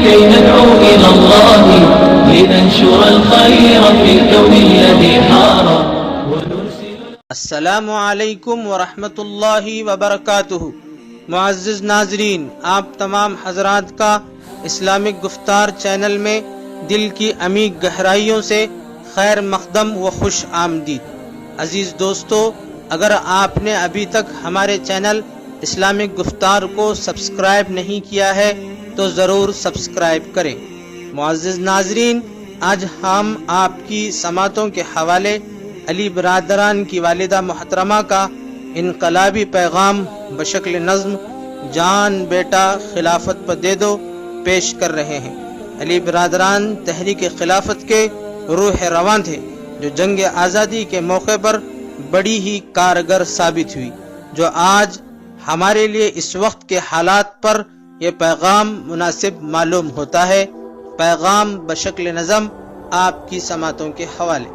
كي ندعو إلى الله لننشر الخير في الكون الذي حار. السلام علیکم ورحمۃ اللہ وبرکاتہ۔ معزز ناظرین، آپ تمام حضرات کا اسلامک گفتار چینل میں دل کی عمیق گہرائیوں سے خیر مقدم و خوش آمدید۔ عزیز دوستو، اگر آپ نے ابھی تک ہمارے چینل اسلامک گفتار کو سبسکرائب نہیں کیا ہے تو ضرور سبسکرائب کریں۔ معزز ناظرین، آج ہم آپ کی سماعتوں کے حوالے علی برادران کی والدہ محترمہ کا انقلابی پیغام بشکل نظم جان بیٹا خلافت پر دے دو پیش کر رہے ہیں۔ علی برادران تحریک خلافت کے روح رواں تھے، جو جنگ آزادی کے موقع پر بڑی ہی کارگر ثابت ہوئی، جو آج ہمارے لیے اس وقت کے حالات پر یہ پیغام مناسب معلوم ہوتا ہے۔ پیغام بشکل نظم آپ کی سماعتوں کے حوالے۔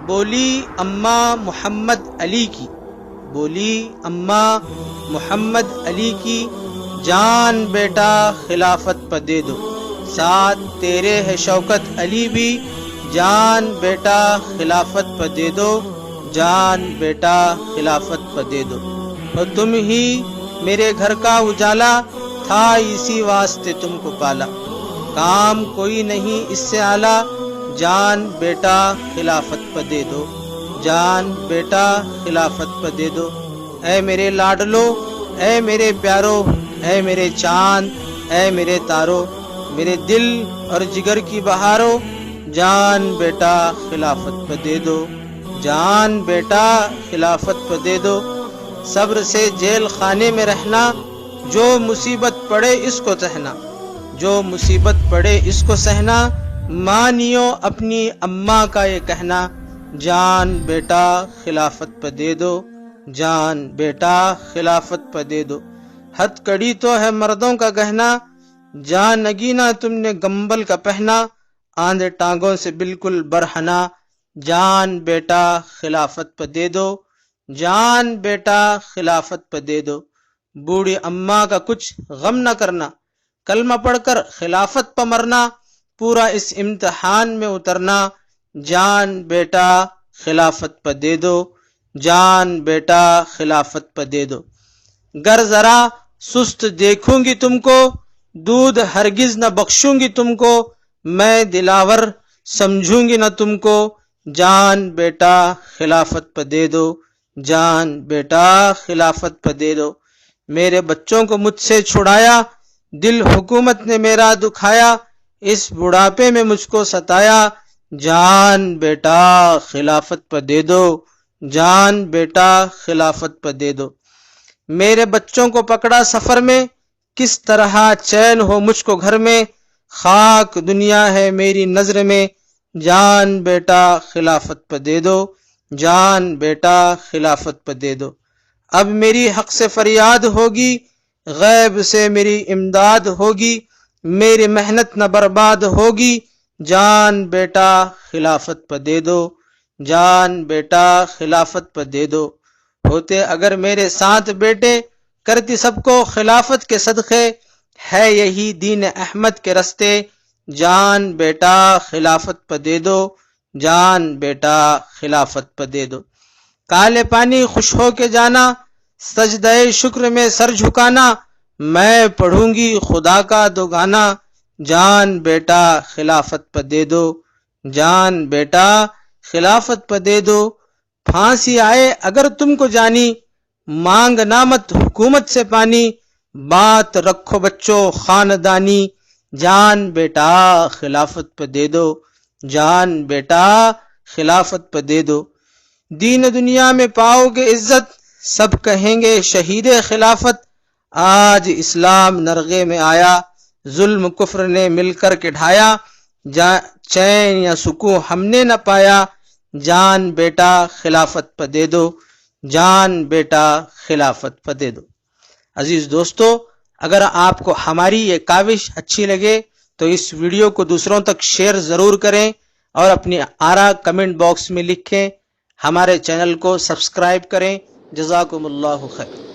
بولی اماں محمد علی کی، بولی اماں محمد علی کی، جان بیٹا خلافت پہ دے دو، ساتھ تیرے ہے شوکت علی بھی، جان بیٹا خلافت پہ دے دو، جان بیٹا خلافت پہ دے دو۔ اور تم ہی میرے گھر کا اجالا، تھا اسی واسطے تم کو پالا، کام کوئی نہیں اس سے اعلیٰ، جان بیٹا خلافت پہ دے دو، جان بیٹا خلافت پہ دے دو۔ اے میرے لاڈلو، اے میرے پیارو، اے میرے چاند، اے میرے تارو، میرے دل اور جگر کی بہارو، جان بیٹا خلافت پہ دے دو، جان بیٹا خلافت پہ دے دو۔ صبر سے جیل خانے میں رہنا، جو مصیبت پڑے اس کو سہنا، جو مصیبت پڑے اس کو سہنا، مانیو اپنی اماں کا یہ کہنا، جان بیٹا خلافت پہ دے دو، جان بیٹا خلافت پہ دے دو۔ ہتھ کڑی تو ہے مردوں کا گہنا، جان نگینا تم نے گمبل کا پہنا، آندھے ٹانگوں سے بالکل برہنا، جان بیٹا خلافت پہ دے دو، جان بیٹا خلافت پہ دے دو۔ بوڑھی اماں کا کچھ غم نہ کرنا، کلمہ پڑھ کر خلافت پہ مرنا، پورا اس امتحان میں اترنا، جان بیٹا خلافت پہ دے دو، جان بیٹا خلافت پہ دے دو۔ گر ذرا سست دیکھوں گی تم کو، دودھ ہرگز نہ بخشوں گی تم کو، میں دلاور سمجھوں گی نہ تم کو، جان بیٹا خلافت پہ دے دو، جان بیٹا خلافت پہ دے دو۔ میرے بچوں کو مجھ سے چھڑایا، دل حکومت نے میرا دکھایا، اس بڑھاپے میں مجھ کو ستایا، جان بیٹا خلافت پہ دے دو، جان بیٹا خلافت پہ دے دو۔ میرے بچوں کو پکڑا سفر میں، کس طرح چین ہو مجھ کو گھر میں، خاک دنیا ہے میری نظر میں، جان بیٹا خلافت پہ دے دو، جان بیٹا خلافت پہ دے دو۔ اب میری حق سے فریاد ہوگی، غیب سے میری امداد ہوگی، میری محنت نہ برباد ہوگی، جان بیٹا خلافت پہ دے دو، جان بیٹا خلافت پہ دے دو۔ ہوتے اگر میرے ساتھ بیٹے، کرتی سب کو خلافت کے صدقے، ہے یہی دین احمد کے رستے، جان بیٹا خلافت پہ دے دو، جان بیٹا خلافت پہ دے دو۔ کالے پانی خوش ہو کے جانا، سجدہ شکر میں سر جھکانا، میں پڑھوں گی خدا کا دو گانا، جان بیٹا خلافت پہ دے دو، جان بیٹا خلافت پہ دے دو۔ پھانسی آئے اگر تم کو جانی، مانگ نامت حکومت سے پانی، بات رکھو بچوں خاندانی، جان بیٹا خلافت پہ دے دو، جان بیٹا خلافت پہ دے دو۔ دین دنیا میں پاؤ گے عزت، سب کہیں گے شہید خلافت، آج اسلام نرغے میں آیا، ظلم کفر نے مل کر کے ڈھایا، چین یا سکون ہم نے نہ پایا، جان بیٹا خلافت پہ دے دو، جان بیٹا خلافت پہ دے دو۔ عزیز دوستو، اگر آپ کو ہماری یہ کاوش اچھی لگے تو اس ویڈیو کو دوسروں تک شیئر ضرور کریں اور اپنی آراء کمنٹ باکس میں لکھیں۔ ہمارے چینل کو سبسکرائب کریں۔ جزاکم اللہ خیر۔